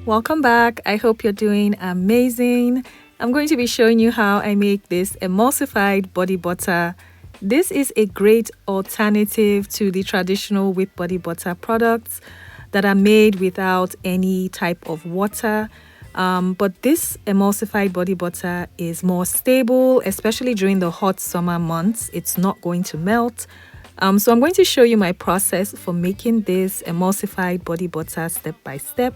Welcome back. I hope you're doing amazing. I'm going to be showing you how I make this emulsified body butter. This is a great alternative to the traditional whipped body butter products that are made without any type of water. But this emulsified body butter is more stable, especially during the hot summer months. It's not going to melt. So I'm going to show you my process for making this emulsified body butter step by step.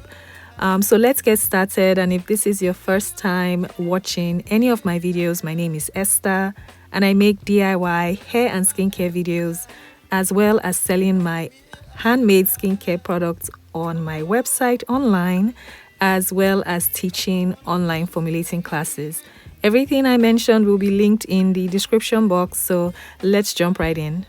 So let's get started. And if this is your first time watching any of my videos, my name is Esther and I make DIY hair and skincare videos, as well as selling my handmade skincare products on my website online, as well as teaching online formulating classes. Everything I mentioned will be linked in the description box. So let's jump right in.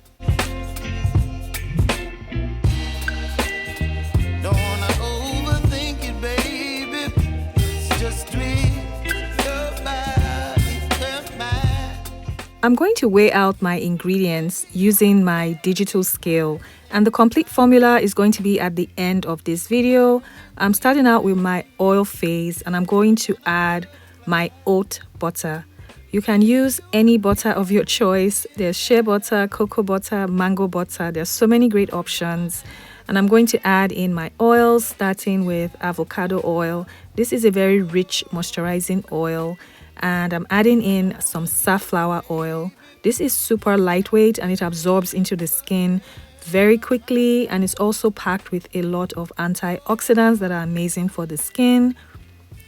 I'm going to weigh out my ingredients using my digital scale, and the complete formula is going to be at the end of this video. I'm starting out with my oil phase and I'm going to add my oat butter. You can use any butter of your choice. There's shea butter, cocoa butter, mango butter. There's so many great options. And I'm going to add in my oils, starting with avocado oil. This is a very rich moisturizing oil. And I'm adding in some safflower oil. This is super lightweight and it absorbs into the skin very quickly, and it's also packed with a lot of antioxidants that are amazing for the skin.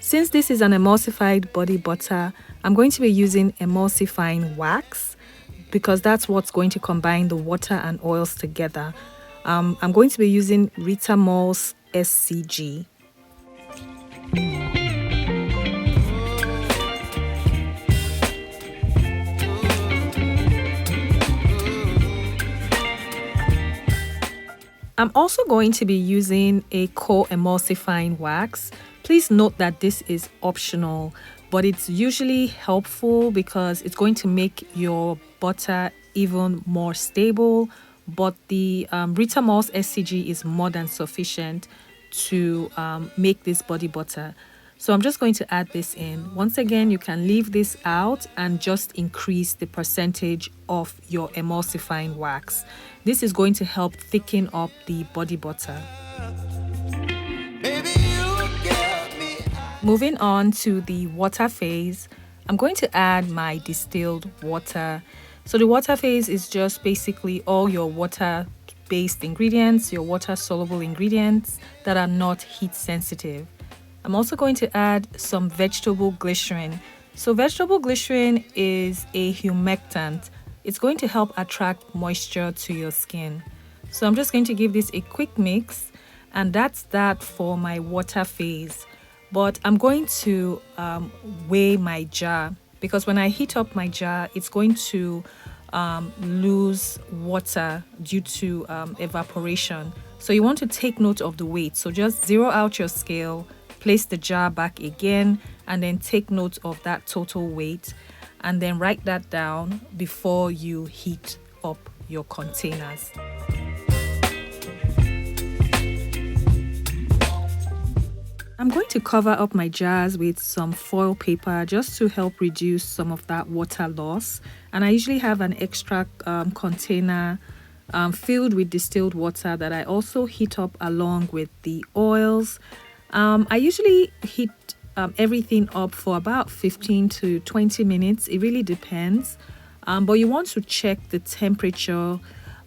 Since this is an emulsified body butter, I'm going to be using emulsifying wax because that's what's going to combine the water and oils together. I'm going to be using Ritamol's SCG. I'm also going to be using a co-emulsifying wax. Please note that this is optional, but it's usually helpful because it's going to make your butter even more stable. But the Ritamol's SCG is more than sufficient to make this body butter. So I'm just going to add this in. Once again, you can leave this out and just increase the percentage of your emulsifying wax. This is going to help thicken up the body butter. Moving on to the water phase, I'm going to add my distilled water. So the water phase is just basically all your water-based ingredients, your water-soluble ingredients that are not heat sensitive. I'm also going to add some vegetable glycerin. So vegetable glycerin is a humectant. It's going to help attract moisture to your skin. So I'm just going to give this a quick mix, and that's that for my water phase. But I'm going to weigh my jar because when I heat up my jar, it's going to lose water due to evaporation. So you want to take note of the weight. So just zero out your scale, place the jar back again, and then take note of that total weight, and then write that down before you heat up your containers. I'm going to cover up my jars with some foil paper just to help reduce some of that water loss. And I usually have an extra container filled with distilled water that I also heat up along with the oils. I usually heat everything up for about 15 to 20 minutes. It really depends. But you want to check the temperature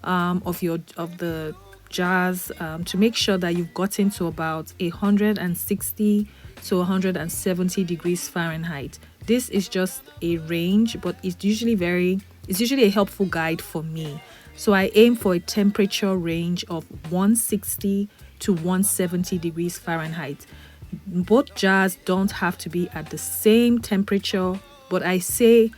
of the jars to make sure that you've gotten to about 160 to 170 degrees Fahrenheit. This is just a range, but it's usually a helpful guide for me. So I aim for a temperature range of 160 to 170 degrees Fahrenheit. Both jars don't have to be at the same temperature, but I say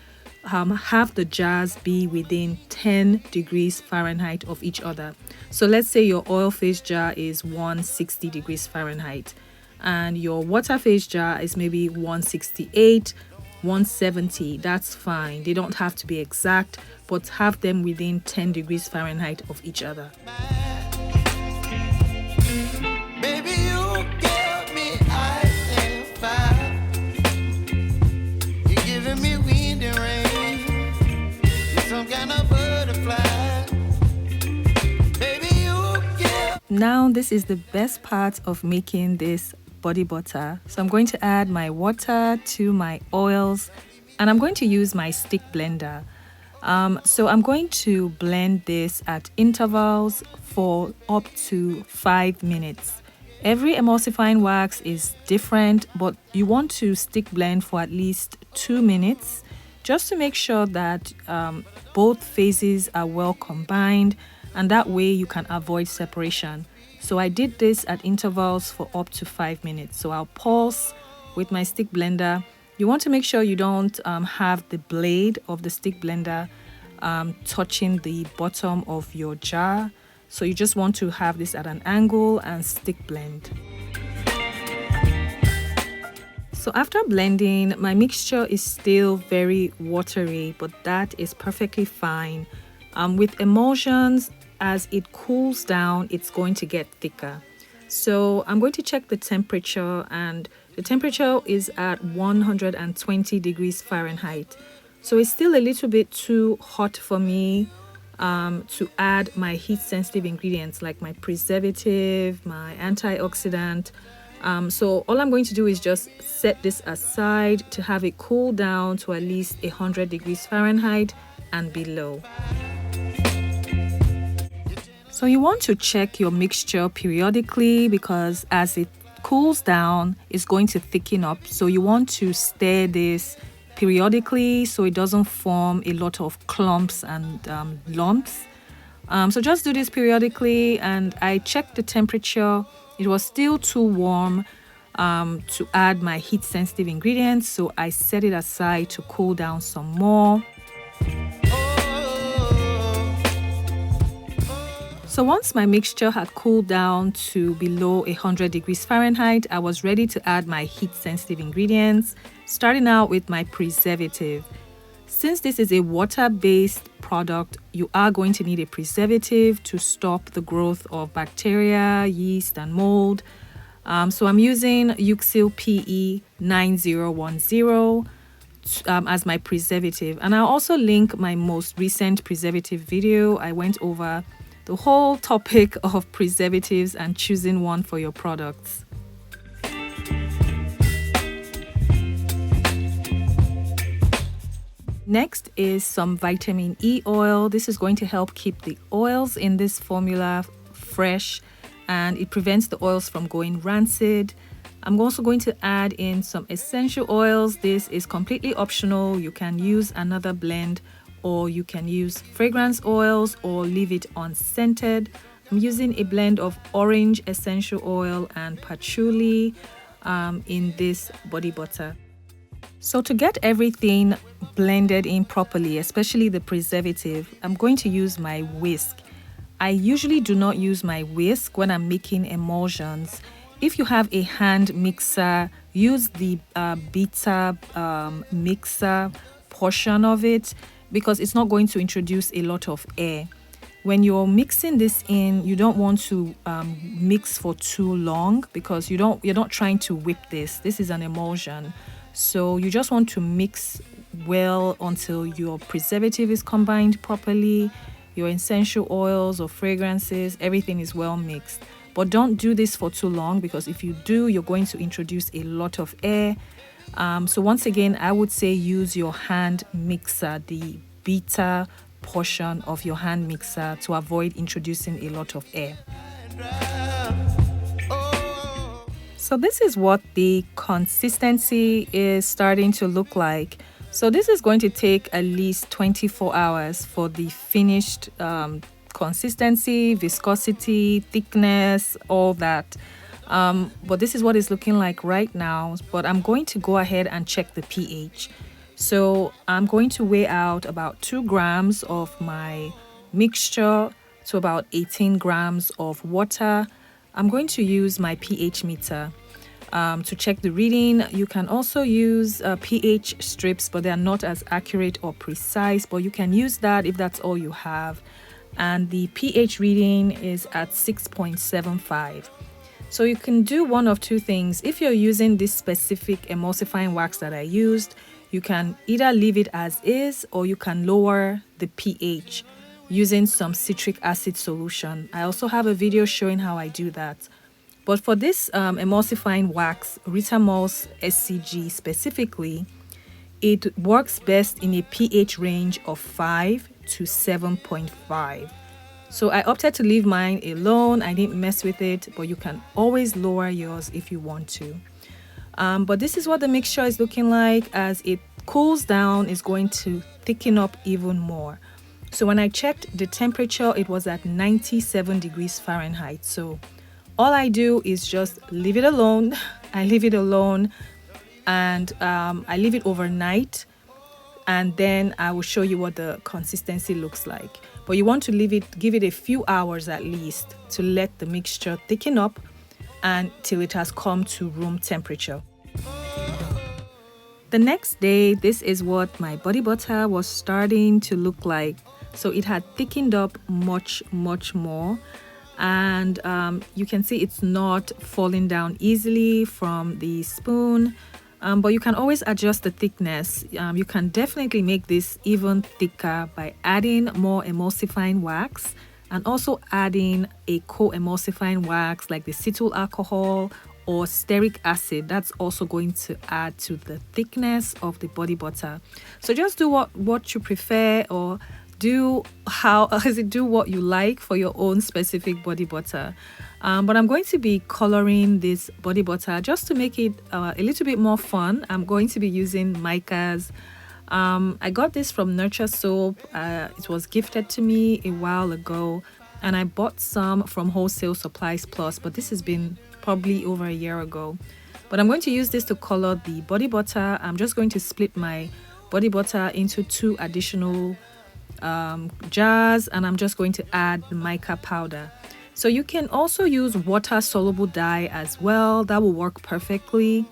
have the jars be within 10 degrees Fahrenheit of each other. So let's say your oil phase jar is 160 degrees Fahrenheit and your water phase jar is maybe 168, 170. That's fine. They don't have to be exact, but have them within 10 degrees Fahrenheit of each other. Baby, you give me kind of butterfly. Baby, you give. Now this is the best part of making this body butter. So I'm going to add my water to my oils, and I'm going to use my stick blender. So I'm going to blend this at intervals for up to 5 minutes. Every emulsifying wax is different, but you want to stick blend for at least 2 minutes just to make sure that both phases are well combined, and that way you can avoid separation. So I did this at intervals for up to 5 minutes. So I'll pulse with my stick blender. You want to make sure you don't have the blade of the stick blender touching the bottom of your jar. So you just want to have this at an angle and stick blend. So after blending, my mixture is still very watery, but that is perfectly fine. With emulsions, as it cools down, it's going to get thicker. So I'm going to check the temperature, and the temperature is at 120 degrees Fahrenheit. So it's still a little bit too hot for me to add my heat sensitive ingredients like my preservative, my antioxidant. So all I'm going to do is just set this aside to have it cool down to at least 100 degrees Fahrenheit and below. So you want to check your mixture periodically, because as it cools down, it's going to thicken up. So you want to stir this periodically so it doesn't form a lot of clumps and lumps. So just do this periodically, and I checked the temperature. It was still too warm to add my heat sensitive ingredients, so I set it aside to cool down some more. So once my mixture had cooled down to below 100 degrees Fahrenheit, I was ready to add my heat sensitive ingredients, starting out with my preservative. Since this is a water-based product, you are going to need a preservative to stop the growth of bacteria, yeast, and mold. So I'm using Euxil PE 9010 as my preservative. And I'll also link my most recent preservative video. I went over the whole topic of preservatives and choosing one for your products. Next is some vitamin E oil. This is going to help keep the oils in this formula fresh, and it prevents the oils from going rancid. I'm also going to add in some essential oils. This is completely optional. You can use another blend, or you can use fragrance oils or leave it unscented. I'm using a blend of orange essential oil and patchouli in this body butter. So to get everything blended in properly, especially the preservative, I'm going to use my whisk. I usually do not use my whisk when I'm making emulsions. If you have a hand mixer, use the beta mixer portion of it, because it's not going to introduce a lot of air. When you're mixing this in, you don't want to mix for too long, because you're not trying to whip this. This is an emulsion. So you just want to mix well until your preservative is combined properly, your essential oils or fragrances, everything is well mixed. But don't do this for too long, because if you do, you're going to introduce a lot of air. So once again, I would say use your hand mixer, the beta portion of your hand mixer, to avoid introducing a lot of air. So this is what the consistency is starting to look like. So this is going to take at least 24 hours for the finished consistency, viscosity, thickness, all that. But this is what it's looking like right now. But I'm going to go ahead and check the pH. So I'm going to weigh out about 2 grams of my mixture to about 18 grams of water. I'm going to use my pH meter to check the reading. You can also use pH strips, but they are not as accurate or precise, but you can use that if that's all you have. And the pH reading is at 6.75. So you can do one of two things. If you're using this specific emulsifying wax that I used, You can either leave it as is or you can lower the pH using some citric acid solution. I also have a video showing how I do that. But for this emulsifying wax, Ritamols SCG specifically, it works best in a pH range of 5 to 7.5. So I opted to leave mine alone. I didn't mess with it, but you can always lower yours if you want to. But this is what the mixture is looking like. As it cools down, it's going to thicken up even more. So when I checked the temperature, it was at 97 degrees Fahrenheit. So all I do is just leave it alone. I leave it alone and I leave it overnight, and then I will show you what the consistency looks like. But you want to give it a few hours at least to let the mixture thicken up until it has come to room temperature. The next day, this is what my body butter was starting to look like. So it had thickened up much more, and you can see it's not falling down easily from the spoon. But you can always adjust the thickness. You can definitely make this even thicker by adding more emulsifying wax and also adding a co-emulsifying wax like the cetyl alcohol or stearic acid. That's also going to add to the thickness of the body butter. So just do what you prefer, or do what you like for your own specific body butter. But I'm going to be coloring this body butter just to make it a little bit more fun. I'm going to be using micas. I got this from Nurture Soap. It was gifted to me a while ago, and I bought some from Wholesale Supplies Plus, but this has been probably over a year ago. But I'm going to use this to color the body butter. I'm just going to split my body butter into 2 additional jars, and I'm just going to add the mica powder. So you can also use water soluble dye as well. That will work perfectly.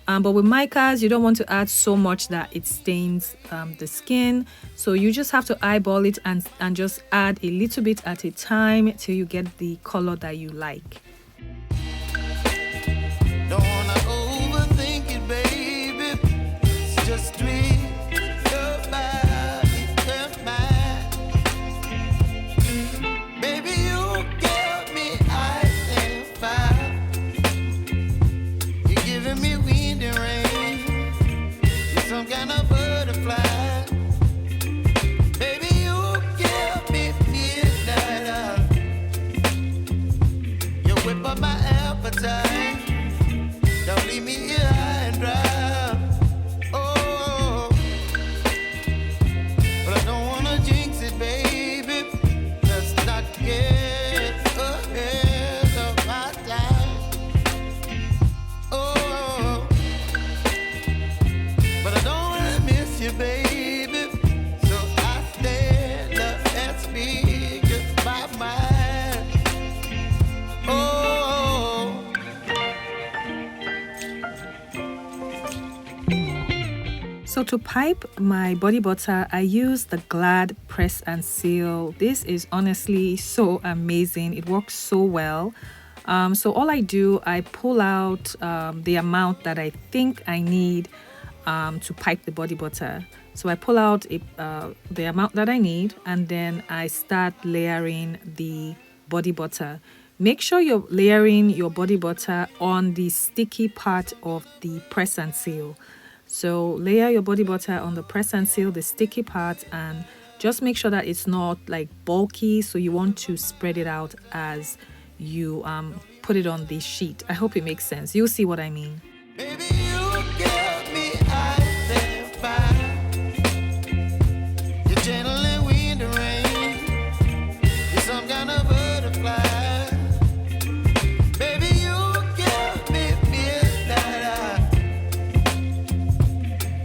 But with micas, you don't want to add so much that it stains the skin. So you just have to eyeball it and just add a little bit at a time till you get the color that you like. Don't wanna overthink it, baby. It's just me. Baby, you give me ice and fire. You're giving me wind and rain. You're some kind of butterfly. Baby, you give me midnight. You whip up my appetite. Don't leave me here high and dry. Oh, but I don't wanna jinx it, baby. Let's not get ahead of my time. Oh, but I don't wanna miss you, baby. So I stand up and speak my mind. Oh. So to pipe my body butter, I use the Glad Press and Seal. This is honestly so amazing. It works so well. So all I do, I pull out the amount that I think I need to pipe the body butter. So I pull out the amount that I need, and then I start layering the body butter. Make sure you're layering your body butter on the sticky part of the press and seal. So layer your body butter on the press and seal, the sticky part, and just make sure that it's not like bulky. So you want to spread it out as you put it on the sheet. I hope it makes sense. You'll see what I mean. Baby, you give me ice and fire. You're gentle and wind and rain. You're some kind of butterfly. Baby, you give me midnight.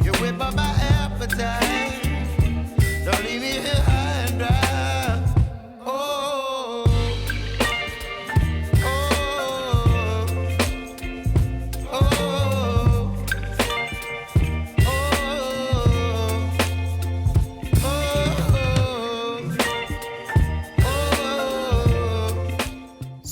You whip up my appetite. Don't leave me here high and dry. Oh, oh, oh.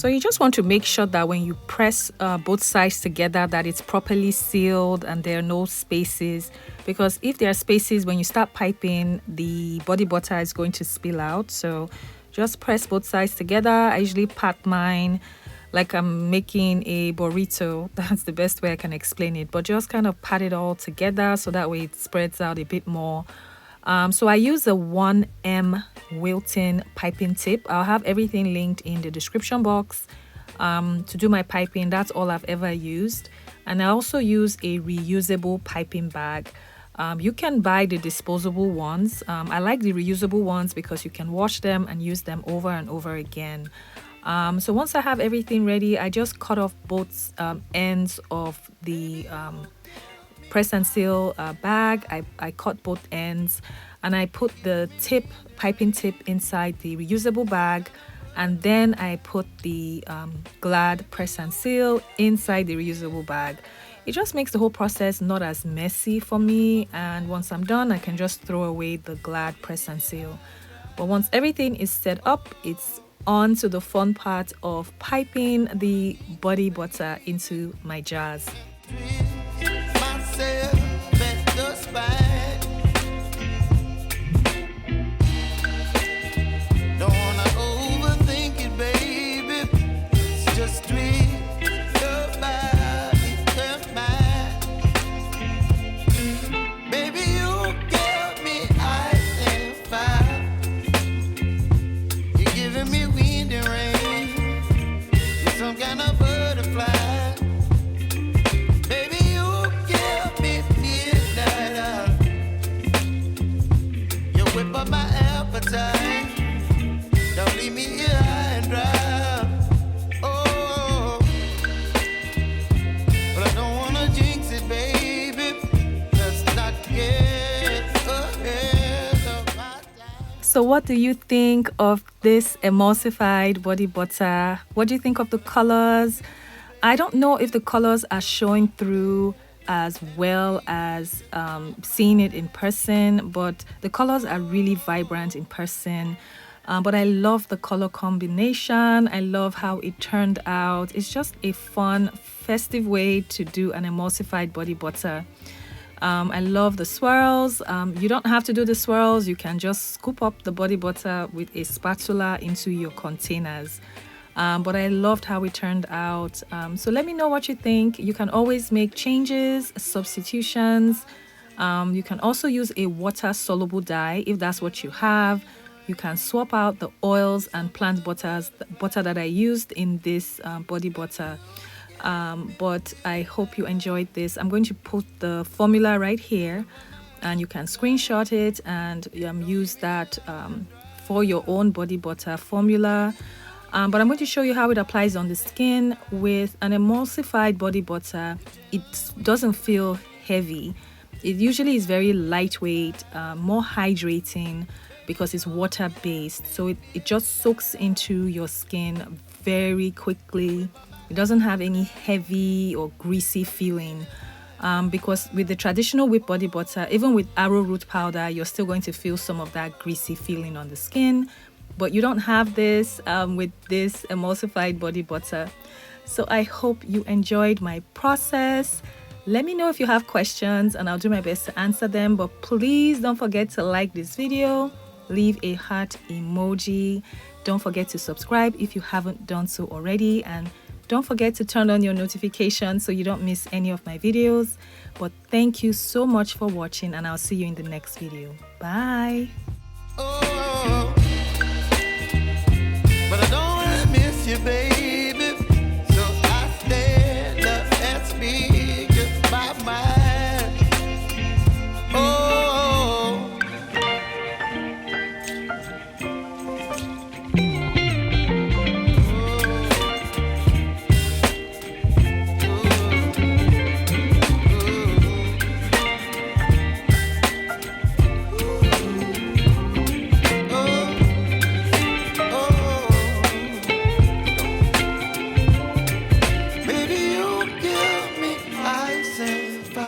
So you just want to make sure that when you press both sides together that it's properly sealed and there are no spaces, because if there are spaces when you start piping, the body butter is going to spill out. So just press both sides together. I usually pat mine like I'm making a burrito. That's the best way I can explain it, but just kind of pat it all together so that way it spreads out a bit more. So I use a 1M Wilton piping tip. I'll have everything linked in the description box. To do my piping, that's all I've ever used. And I also use a reusable piping bag. You can buy the disposable ones. I like the reusable ones because you can wash them and use them over and over again. So once I have everything ready, I just cut off both ends of the press and seal bag. I cut both ends and I put the piping tip inside the reusable bag, and then I put the Glad press and seal inside the reusable bag. It just makes the whole process not as messy for me, and once I'm done I can just throw away the Glad press and seal. But once everything is set up, it's on to the fun part of piping the body butter into my jars. Myself at the spine. Don't wanna overthink it, baby. It's just tweak your body and mine. Baby, you give me ice and fire. You're giving me wind and rain. You're some kind of butterfly. Whip up my appetite. Don't leave me here high and dry. Oh, but I don't wanna jinx it, baby. Let's not get ahead of my time. So what do you think of this emulsified body butter? What do you think of the colors? I don't know if the colors are showing through as well as seeing it in person, but the colors are really vibrant in person. But I love the color combination. I love how it turned out. It's just a fun, festive way to do an emulsified body butter. I love the swirls. You don't have to do the swirls. You can just scoop up the body butter with a spatula into your containers. But I loved how it turned out. So let me know what you think. You can always make changes, substitutions. You can also use a water-soluble dye if that's what you have. You can swap out the oils and plant butters, the butter that I used in this body butter. But I hope you enjoyed this. I'm going to put the formula right here, and you can screenshot it and use that for your own body butter formula. But I'm going to show you how it applies on the skin. With an emulsified body butter, it doesn't feel heavy. It usually is very lightweight, more hydrating because it's water-based. So it just soaks into your skin very quickly. It doesn't have any heavy or greasy feeling. Because with the traditional whipped body butter, even with arrowroot powder, you're still going to feel some of that greasy feeling on the skin. But you don't have this with this emulsified body butter. So I hope you enjoyed my process. Let me know if you have questions and I'll do my best to answer them. But please don't forget to like this video, leave a heart emoji. Don't forget to subscribe if you haven't done so already. And don't forget to turn on your notifications so you don't miss any of my videos. But thank you so much for watching, and I'll see you in the next video. Bye. Oh.